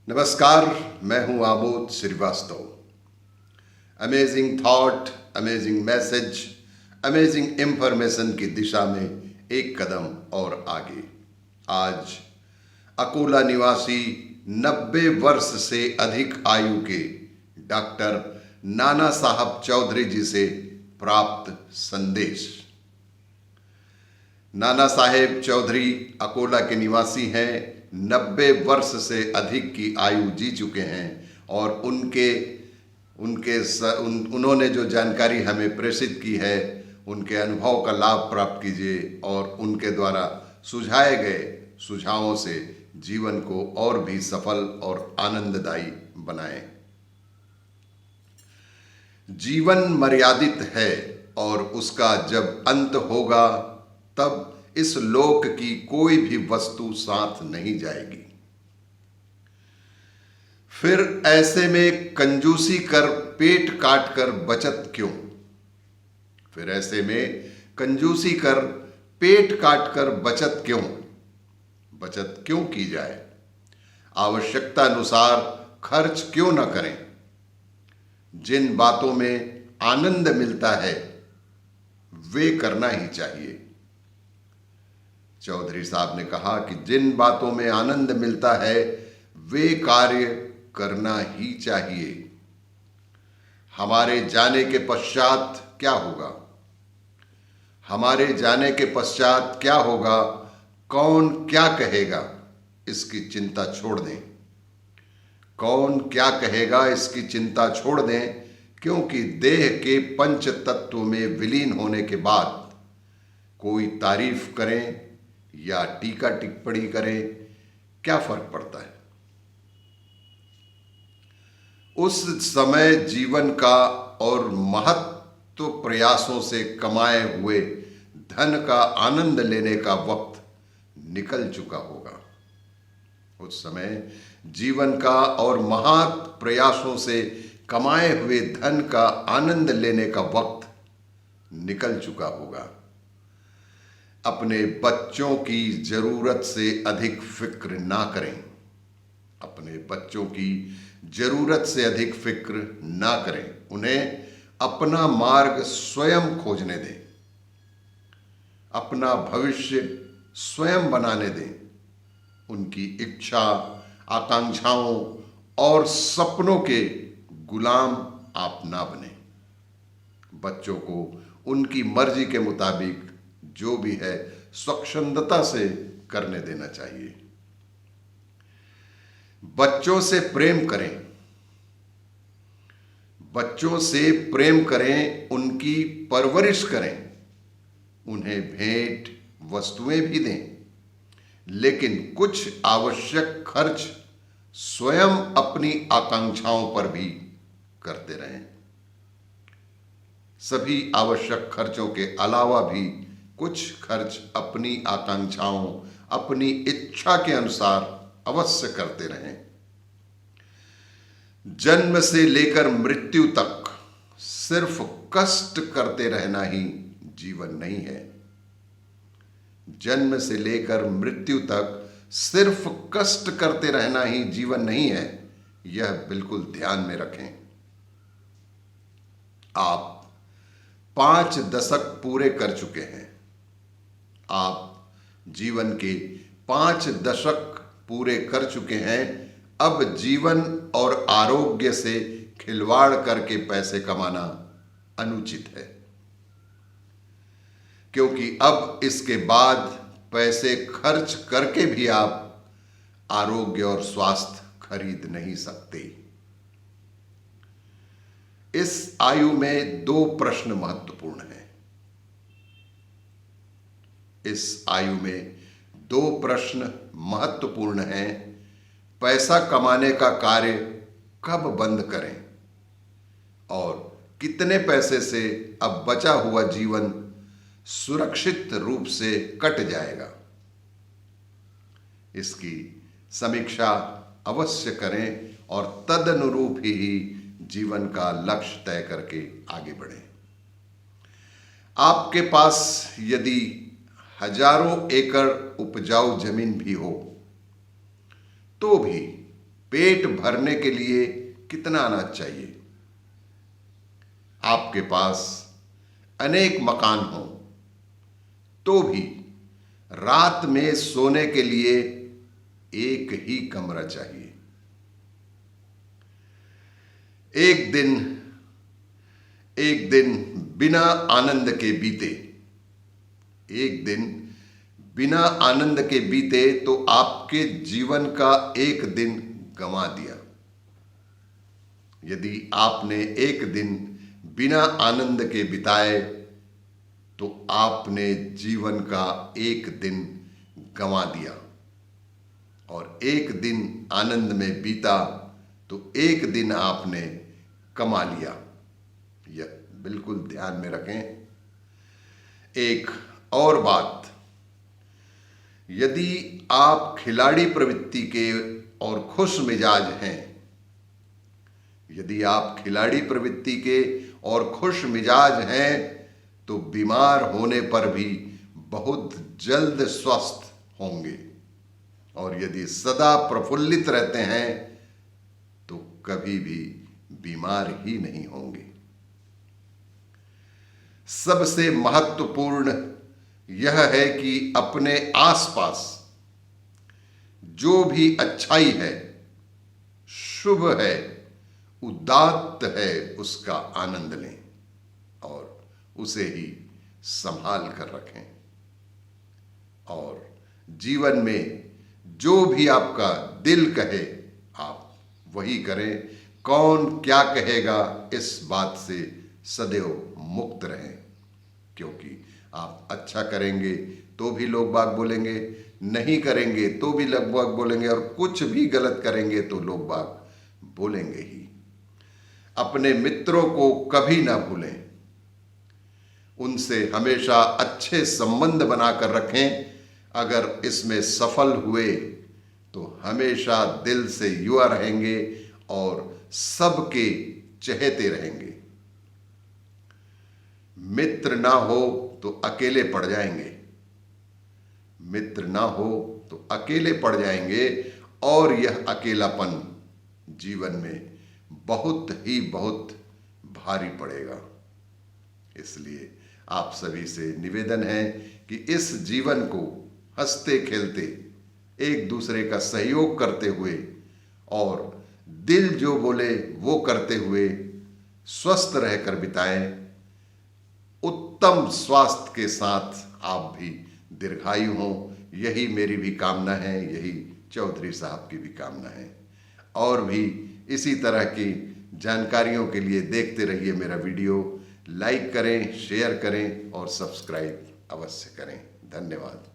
नमस्कार, मैं हूं Amod Shrivastava. Amazing thought, amazing message, amazing information की दिशा में एक कदम और आगे। आज अकोला निवासी 90 वर्ष से अधिक आयु के डॉक्टर नाना साहब चौधरी जी से प्राप्त संदेश। नाना साहेब चौधरी अकोला के निवासी हैं। 90 वर्ष से अधिक की आयु जी चुके हैं और उन्होंने जो जानकारी हमें प्रेषित की है, उनके अनुभव का लाभ प्राप्त कीजिए और उनके द्वारा सुझाए गए सुझावों से जीवन को और भी सफल और आनंददायी बनाएं। जीवन मर्यादित है और उसका जब अंत होगा तब इस लोक की कोई भी वस्तु साथ नहीं जाएगी। फिर ऐसे में कंजूसी कर पेट काट कर बचत क्यों? फिर ऐसे में कंजूसी कर पेट काट कर बचत क्यों? बचत क्यों की जाए? आवश्यकता अनुसार खर्च क्यों न करें? जिन बातों में आनंद मिलता है वे करना ही चाहिए। चौधरी साहब ने कहा कि जिन बातों में आनंद मिलता है वे कार्य करना ही चाहिए। हमारे जाने के पश्चात क्या होगा? हमारे जाने के पश्चात क्या होगा, कौन क्या कहेगा, इसकी चिंता छोड़ दें। कौन क्या कहेगा इसकी चिंता छोड़ दें, क्योंकि देह के पंच तत्व में विलीन होने के बाद कोई तारीफ करें या टीका टिप्पणी करें, क्या फर्क पड़ता है? उस समय जीवन का और महत्व प्रयासों से कमाए हुए धन का आनंद लेने का वक्त निकल चुका होगा। उस समय जीवन का और महत् प्रयासों से कमाए हुए धन का आनंद लेने का वक्त निकल चुका होगा। अपने बच्चों की जरूरत से अधिक फिक्र ना करें। अपने बच्चों की जरूरत से अधिक फिक्र ना करें। उन्हें अपना मार्ग स्वयं खोजने दें। अपना भविष्य स्वयं बनाने दें। उनकी इच्छा, आकांक्षाओं और सपनों के गुलाम आप ना बने। बच्चों को उनकी मर्जी के मुताबिक जो भी है स्वच्छंदता से करने देना चाहिए। बच्चों से प्रेम करें। बच्चों से प्रेम करें, उनकी परवरिश करें, उन्हें भेंट वस्तुएं भी दें, लेकिन कुछ आवश्यक खर्च स्वयं अपनी आकांक्षाओं पर भी करते रहें। सभी आवश्यक खर्चों के अलावा भी कुछ खर्च अपनी आकांक्षाओं, अपनी इच्छा के अनुसार अवश्य करते रहें। जन्म से लेकर मृत्यु तक सिर्फ कष्ट करते रहना ही जीवन नहीं है। जन्म से लेकर मृत्यु तक सिर्फ कष्ट करते रहना ही जीवन नहीं है, यह बिल्कुल ध्यान में रखें। आप 5 दशक पूरे कर चुके हैं। आप जीवन के 5 दशक पूरे कर चुके हैं। अब जीवन और आरोग्य से खिलवाड़ करके पैसे कमाना अनुचित है, क्योंकि अब इसके बाद पैसे खर्च करके भी आप आरोग्य और स्वास्थ्य खरीद नहीं सकते। इस आयु में 2 प्रश्न महत्वपूर्ण हैं। इस आयु में 2 प्रश्न महत्वपूर्ण हैं। पैसा कमाने का कार्य कब बंद करें और कितने पैसे से अब बचा हुआ जीवन सुरक्षित रूप से कट जाएगा, इसकी समीक्षा अवश्य करें और तदनुरूप ही जीवन का लक्ष्य तय करके आगे बढ़ें। आपके पास यदि हजारों एकड़ उपजाऊ जमीन भी हो तो भी पेट भरने के लिए कितना अनाज चाहिए। आपके पास अनेक मकान हो तो भी रात में सोने के लिए एक ही कमरा चाहिए। एक दिन बिना आनंद के बीते, एक दिन बिना आनंद के बीते तो आपके जीवन का एक दिन गंवा दिया। यदि आपने एक दिन बिना आनंद के बिताए तो आपने जीवन का एक दिन गंवा दिया, और एक दिन आनंद में बीता तो एक दिन आपने कमा लिया। यह बिल्कुल ध्यान में रखें। एक और बात, यदि आप खिलाड़ी प्रवृत्ति के और खुश मिजाज हैं, यदि आप खिलाड़ी प्रवृत्ति के और खुश मिजाज हैं तो बीमार होने पर भी बहुत जल्द स्वस्थ होंगे, और यदि सदा प्रफुल्लित रहते हैं तो कभी भी बीमार ही नहीं होंगे। सबसे महत्वपूर्ण यह है कि अपने आसपास जो भी अच्छाई है, शुभ है, उदात्त है, उसका आनंद लें और उसे ही संभाल कर रखें। और जीवन में जो भी आपका दिल कहे आप वही करें। कौन क्या कहेगा इस बात से सदैव मुक्त रहें, क्योंकि आप अच्छा करेंगे तो भी लोग बाग बोलेंगे, नहीं करेंगे तो भी लोग बाग बोलेंगे, और कुछ भी गलत करेंगे तो लोग बाग बोलेंगे ही। अपने मित्रों को कभी ना भूलें, उनसे हमेशा अच्छे संबंध बनाकर रखें। अगर इसमें सफल हुए तो हमेशा दिल से युवा रहेंगे और सबके चहेते रहेंगे। मित्र ना हो तो अकेले पड़ जाएंगे, मित्र ना हो तो अकेले पड़ जाएंगे, और यह अकेलापन जीवन में बहुत ही बहुत भारी पड़ेगा। इसलिए आप सभी से निवेदन है कि इस जीवन को हंसते खेलते, एक दूसरे का सहयोग करते हुए और दिल जो बोले वो करते हुए स्वस्थ रहकर बिताएं। उत्तम स्वास्थ्य के साथ आप भी दीर्घायु हों, यही मेरी भी कामना है, यही चौधरी साहब की भी कामना है। और भी इसी तरह की जानकारियों के लिए देखते रहिए मेरा वीडियो। लाइक करें, शेयर करें और सब्सक्राइब अवश्य करें। धन्यवाद।